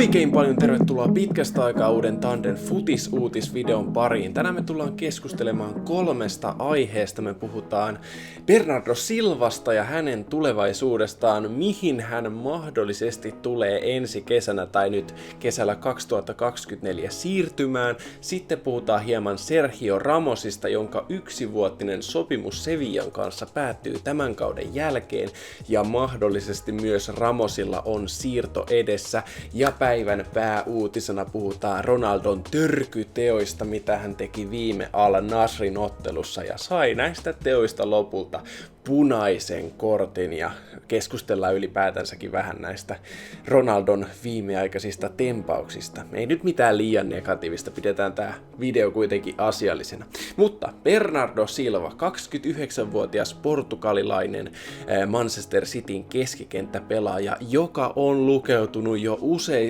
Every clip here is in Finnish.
Oikein paljon tervetuloa pitkästä aikaa uuden Tanden Futis-uutisvideon pariin. Tänään me tullaan keskustelemaan 3 aiheesta. Me puhutaan Bernardo Silvasta ja hänen tulevaisuudestaan, mihin hän mahdollisesti tulee ensi kesänä tai nyt kesällä 2024 siirtymään. Sitten puhutaan hieman Sergio Ramosista, jonka yksivuotinen sopimus Sevillan kanssa päättyy tämän kauden jälkeen ja mahdollisesti myös Ramosilla on siirto edessä. Ja päivän pääuutisena puhutaan Ronaldon törkyteoista, mitä hän teki viime Al-Nasrin ottelussa ja sai näistä teoista lopulta punaisen kortin ja keskustellaan ylipäätänsäkin vähän näistä Ronaldon viimeaikaisista tempauksista. Ei nyt mitään liian negatiivista, pidetään tää video kuitenkin asiallisena. Mutta Bernardo Silva, 29-vuotias portugalilainen Manchester Cityn keskikenttäpelaaja, joka on lukeutunut jo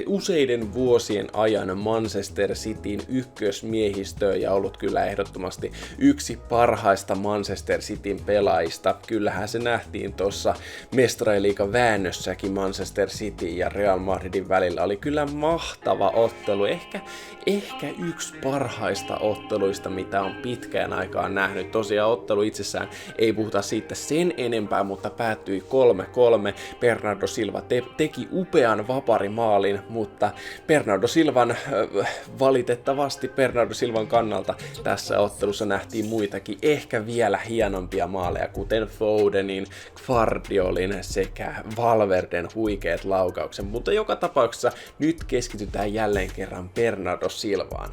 useiden vuosien ajan Manchester Cityn ykkösmiehistöön ja ollut kyllä ehdottomasti yksi parhaista Manchester Cityn pelaajista. Kyllähän se nähtiin tuossa Mestariliigan väännössäkin Manchester City ja Real Madridin välillä. Oli kyllä mahtava ottelu. Ehkä yksi parhaista otteluista, mitä on pitkään aikaan nähnyt. Tosiaan ottelu itsessään ei puhuta siitä sen enempää, mutta päättyi 3-3. Bernardo Silva teki upean vaparimaalin, mutta valitettavasti Bernardo Silvan kannalta tässä ottelussa nähtiin muitakin ehkä vielä hienompia maaleja, kuten Fodenin, Gvardiolin sekä Valverden huikeat laukaukset, mutta joka tapauksessa nyt keskitytään jälleen kerran Bernardo Silvaan.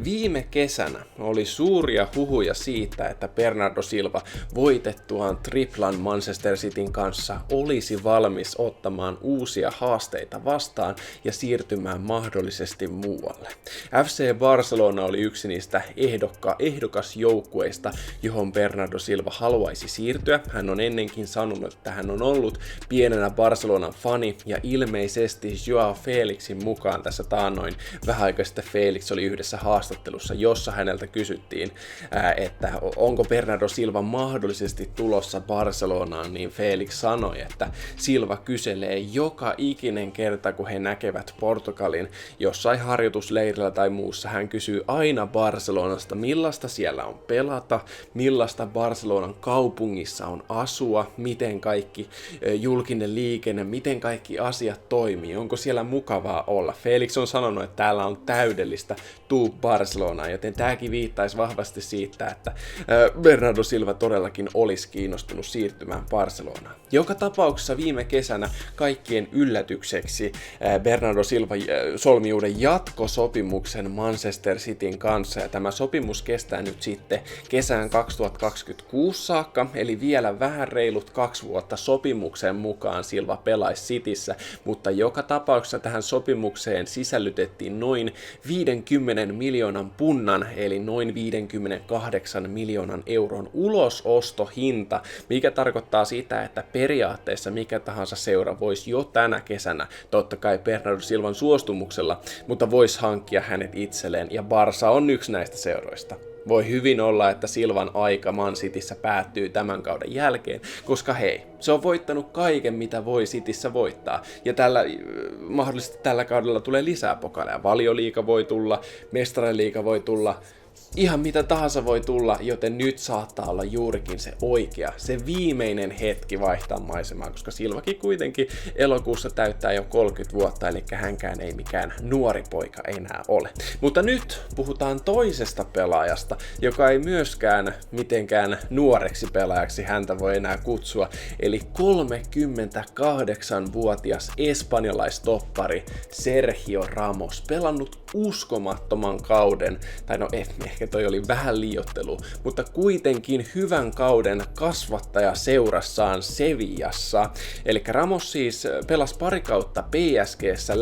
Viime kesänä oli suuria huhuja siitä, että Bernardo Silva voitettuaan triplan Manchester Cityn kanssa olisi valmis ottamaan uusia haasteita vastaan ja siirtymään mahdollisesti muualle. FC Barcelona oli yksi niistä ehdokasjoukkueista, johon Bernardo Silva haluaisi siirtyä. Hän on ennenkin sanonut, että hän on ollut pienenä Barcelonan fani ja ilmeisesti Joao Felixin mukaan tässä taannoin vähän aikaa sitten Felix oli yhdessä haastattelussa, jossa häneltä kysyttiin, että onko Bernardo Silva mahdollisesti tulossa Barcelonaan, niin Felix sanoi, että Silva kyselee joka ikinen kerta, kun he näkevät Portugalin jossain harjoitusleirillä tai muussa. Hän kysyy aina Barcelonasta, millaista siellä on pelata, millaista Barcelonan kaupungissa on asua, miten kaikki julkinen liikenne, miten kaikki asiat toimii, onko siellä mukavaa olla. Felix on sanonut, että täällä on täydellistä, tuu Barcelonaan, joten tämäkin viittaisi vahvasti siitä, että Bernardo Silva todellakin olisi kiinnostunut siirtymään Barcelonaan. Joka tapauksessa viime kesänä kaikkien yllätykseksi Bernardo Silva solmi uuden jatkosopimuksen Manchester Cityn kanssa, ja tämä sopimus kestää nyt sitten kesään 2026 saakka, eli vielä vähän reilut 2 vuotta sopimuksen mukaan Silva pelaisi Cityssä, mutta joka tapauksessa tähän sopimukseen sisällytettiin noin 50 miljoonan punnan, eli noin 58 miljoonan euron ulosostohinta, mikä tarkoittaa sitä, että periaatteessa mikä tahansa seura voisi jo tänä kesänä, totta kai Bernardo Silvan suostumuksella, mutta voisi hankkia hänet itselleen, ja Barca on yksi näistä seuroista. Voi hyvin olla, että Silvan aika Man Cityssä päättyy tämän kauden jälkeen, koska hei, se on voittanut kaiken, mitä voi Cityssä voittaa. Ja mahdollisesti tällä kaudella tulee lisää pokaleja. Valioliiga voi tulla, Mestariliiga voi tulla, ihan mitä tahansa voi tulla, joten nyt saattaa olla juurikin se oikea, se viimeinen hetki vaihtaa maisemaa, koska Silvakin kuitenkin elokuussa täyttää jo 30 vuotta, eli hänkään ei mikään nuori poika enää ole. Mutta nyt puhutaan toisesta pelaajasta, joka ei myöskään mitenkään nuoreksi pelaajaksi häntä voi enää kutsua, eli 38-vuotias espanjalaistoppari Sergio Ramos, pelannut uskomattoman kauden, tai no ehkä toi oli vähän liiottelu, mutta kuitenkin hyvän kauden kasvattaja seurassaan Sevillassa. Eli Ramos siis pelasi pari kautta PSG:ssä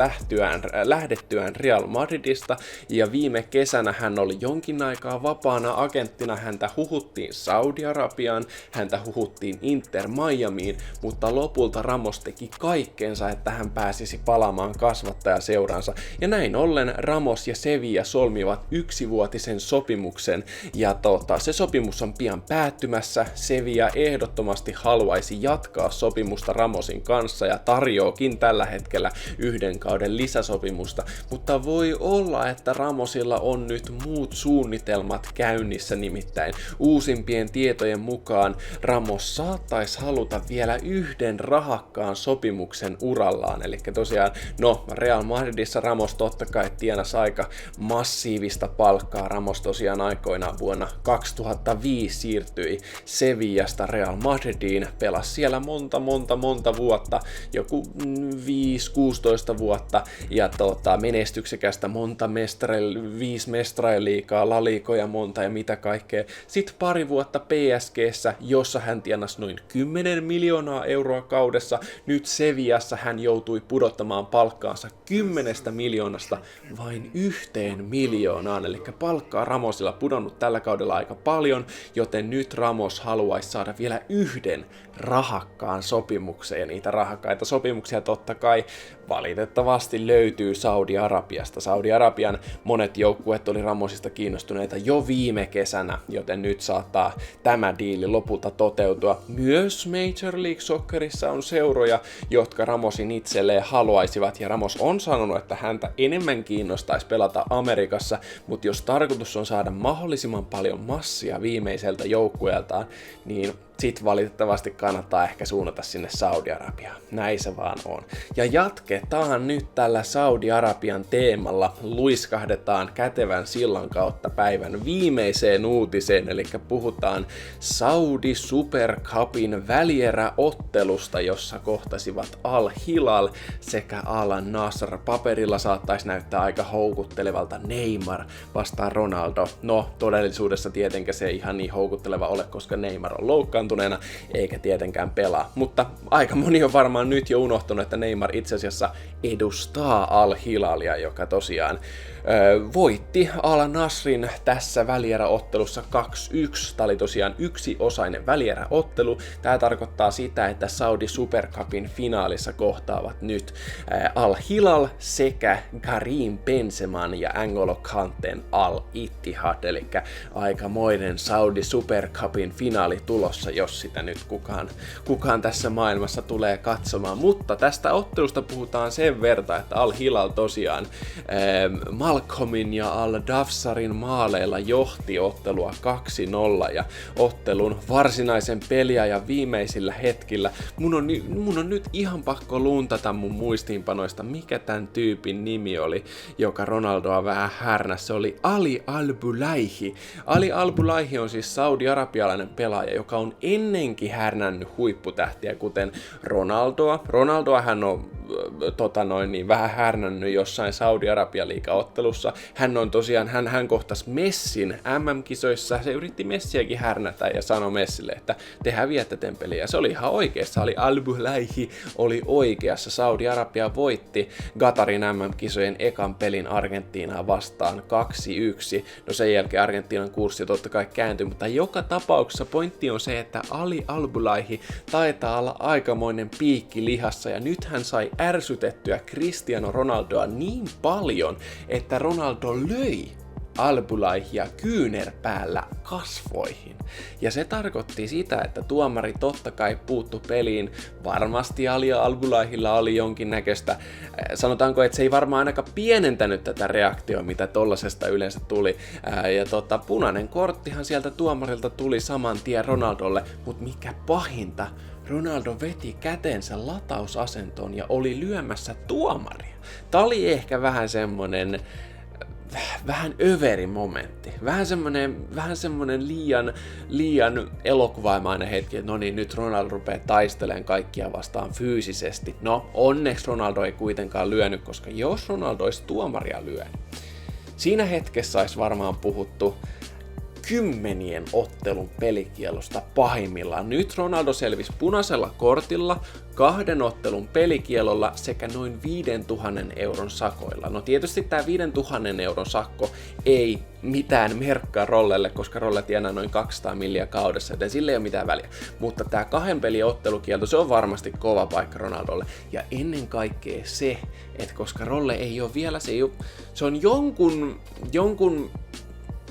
lähdettyään Real Madridista, ja viime kesänä hän oli jonkin aikaa vapaana agenttina. Häntä huhuttiin Saudi-Arabiaan, häntä huhuttiin Inter Miamiin, mutta lopulta Ramos teki kaikkensa, että hän pääsisi palaamaan kasvattajaseuransa, ja näin ollen Ramos ja Sevilla solmivat yksivuotisen sopimuksen, ja se sopimus on pian päättymässä. Sevilla ehdottomasti haluaisi jatkaa sopimusta Ramosin kanssa ja tarjoakin tällä hetkellä 1 kauden lisäsopimusta, mutta voi olla, että Ramosilla on nyt muut suunnitelmat käynnissä, nimittäin uusimpien tietojen mukaan Ramos saattaisi haluta vielä 1 rahakkaan sopimuksen urallaan, eli tosiaan, Real Madridissa Ramos totta kai tienasi aika massiivista palkkaa. Ramos tosiaan aikoinaan vuonna 2005 siirtyi Sevillasta Real Madridiin, pelasi siellä monta vuotta, joku 5-16 vuotta, ja menestyksekästä 5 mestariliigaa, laliikoja monta ja mitä kaikkea. Sitten pari vuotta PSG:ssä, jossa hän tienasi noin 10 miljoonaa euroa kaudessa. Nyt Sevillassa hän joutui pudottamaan palkkaansa 10 miljoonasta vain 1 miljoonaan, eli palkkaa Ramosilla pudonnut tällä kaudella aika paljon, joten nyt Ramos haluaisi saada vielä 1 rahakkaan sopimukseen, ja niitä rahakkaita sopimuksia totta kai valitettavasti löytyy Saudi-Arabiasta. Saudi-Arabian monet joukkueet oli Ramosista kiinnostuneita jo viime kesänä, joten nyt saattaa tämä diili lopulta toteutua. Myös Major League Soccerissa on seuroja, jotka Ramosin itselleen haluaisivat, ja Ramos on sanonut, että häntä enemmän kiinnostaisi pelata Amerikassa, mutta jos tarkoitus on saada mahdollisimman paljon massia viimeiseltä joukkueeltaan, niin sit valitettavasti kannattaa ehkä suunnata sinne Saudi-Arabiaan. Näin se vaan on. Ja jatketaan nyt tällä Saudi-Arabian teemalla. Luiskahdetaan kätevän sillan kautta päivän viimeiseen uutiseen, eli puhutaan Saudi Super Cupin välieräottelusta, jossa kohtasivat Al Hilal sekä Al Nassr. Paperilla saattaisi näyttää aika houkuttelevalta Neymar vastaan Ronaldo. Todellisuudessa tietenkään se ei ihan niin houkutteleva ole, koska Neymar on loukkaantuneena eikä tietenkään pelaa. Mutta aika moni on varmaan nyt jo unohtunut, että Neymar itse asiassa edustaa Al Hilalia, joka tosiaan voitti Al Nassrin tässä välieräottelussa 2-1. Tämä oli tosiaan yksiosainen välieräottelu. Tämä tarkoittaa sitä, että Saudi Super Cupin finaalissa kohtaavat nyt Al Hilal sekä Karim Benzeman ja N'Golo Kanten Al Ittihad, eli aikamoinen Saudi Super Cupin finaali tulossa, jos sitä nyt kukaan tässä maailmassa tulee katsomaan. Mutta tästä ottelusta puhutaan sen verran, että Al Hilal tosiaan Malcolmin ja Al-Dafsarin maaleilla johti ottelua 2-0, ja ottelun varsinaisen peliajan viimeisillä hetkillä mun on nyt ihan pakko luntata mun muistiinpanoista, mikä tämän tyypin nimi oli, joka Ronaldoa vähän härnäsi. Se oli Ali Al-Bulaihi. Ali Al-Bulaihi on siis saudi-arabialainen pelaaja, joka on ennenkin härnännyt huipputähtiä, kuten Ronaldoa. Ronaldoa hän on vähän härnännyt jossain Saudi-Arabia-liigaottelussa. Hän on tosiaan, hän kohtasi Messin MM-kisoissa, se yritti Messiäkin härnätä ja sanoi Messille, että te häviätte tempeliä. Ja se oli ihan oikeassa, oli Al-Bulaihi oli oikeassa. Saudi-Arabia voitti Qatarin MM-kisojen ekan pelin Argentiinaa vastaan 2-1. No sen jälkeen Argentiinan kurssi totta kai kääntyi, mutta joka tapauksessa pointti on se, että Ali Al-Bulaihi taitaa olla aikamoinen piikki lihassa, ja nyt hän sai ärsytettyä Cristiano Ronaldoa niin paljon, että Ronaldo löi Al-Bulaihia kyynärpäällä kasvoihin. Ja se tarkoitti sitä, että tuomari totta kai puuttu peliin. Varmasti Ali Al-Bulaihilla oli jonkinnäköistä, sanotaanko, että se ei varmaan ainakaan pienentänyt tätä reaktioa, mitä tollasesta yleensä tuli. Ja punainen korttihan sieltä tuomarilta tuli saman tien Ronaldolle, mutta mikä pahinta, Ronaldo veti kätensä latausasentoon ja oli lyömässä tuomaria. Tää oli ehkä vähän semmonen vähän överi momentti. Vähän semmonen liian elokuvaimainen hetki, että no niin, nyt Ronaldo rupeaa taistelemaan kaikkia vastaan fyysisesti. No, onneksi Ronaldo ei kuitenkaan lyönyt, koska jos Ronaldo olisi tuomaria lyönyt, siinä hetkessä olisi varmaan puhuttu 10 ottelun pelikielosta pahimmillaan. Nyt Ronaldo selvisi punaisella kortilla, 2 ottelun pelikielolla sekä noin 5 000 euron sakoilla. No tietysti tämä 5 000 euron sakko ei mitään merkkaa Rollelle, koska Rolle tienaa noin 200 milliä kaudessa, joten sillä ei ole mitään väliä. Mutta tämä 2 pelin ottelukielto, se on varmasti kova paikka Ronaldolle. Ja ennen kaikkea se, että koska Rolle ei ole vielä, se on jonkun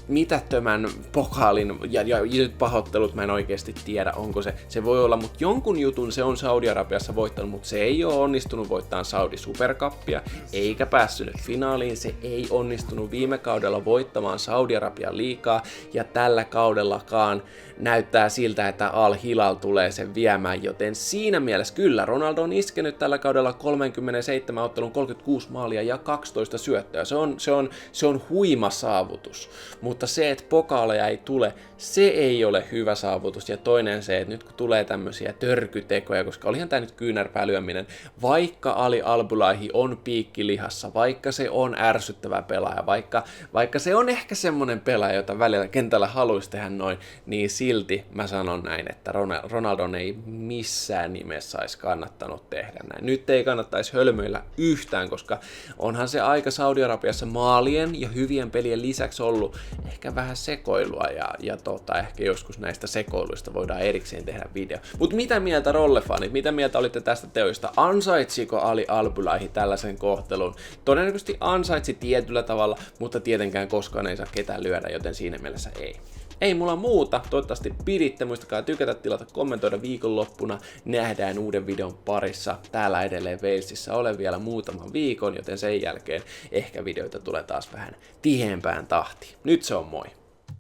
mitättömän pokaalin, ja nyt pahoittelut, mä en oikeasti tiedä, onko se voi olla, mutta jonkun jutun se on Saudi-Arabiassa voittanut, mutta se ei ole onnistunut voittamaan Saudi Supercuppia, eikä päässyt finaaliin, se ei onnistunut viime kaudella voittamaan Saudi-Arabian liigaa, ja tällä kaudellakaan näyttää siltä, että Al Hilal tulee sen viemään, joten siinä mielessä kyllä Ronaldo on iskenyt tällä kaudella 37 ottelun 36 maalia ja 12 syöttöä. Se on huima saavutus, mutta se, että pokaaleja ei tule, se ei ole hyvä saavutus. Ja toinen se, että nyt kun tulee tämmöisiä törkytekoja, koska olihan tää nyt kyynärpää lyöminen, vaikka Ali Al-Bulahi on piikkilihassa, vaikka se on ärsyttävä pelaaja, vaikka se on ehkä semmonen pelaaja, jota välillä kentällä haluaisi tehdä noin, niin silti mä sanon näin, että Ronaldon ei missään nimessä olisi kannattanut tehdä näin. Nyt ei kannattaisi hölmöillä yhtään, koska onhan se aika Saudi-Arabiassa maalien ja hyvien pelien lisäksi ollut ehkä vähän sekoilua ja ehkä joskus näistä sekoiluista voidaan erikseen tehdä video. Mutta mitä mieltä Rollefanit, mitä mieltä olitte tästä teoista? Ansaitsiko Ali Al-Bulahi tällaisen kohtelun? Todennäköisesti ansaitsi tietyllä tavalla, mutta tietenkään koskaan ei saa ketään lyödä, joten siinä mielessä ei. Ei mulla muuta, toivottavasti piditte, muistakaa tykätä, tilata, kommentoida viikonloppuna, nähdään uuden videon parissa, täällä edelleen Walesissa olen vielä muutaman viikon, joten sen jälkeen ehkä videoita tulee taas vähän tiheämpään tahtiin. Nyt se on moi!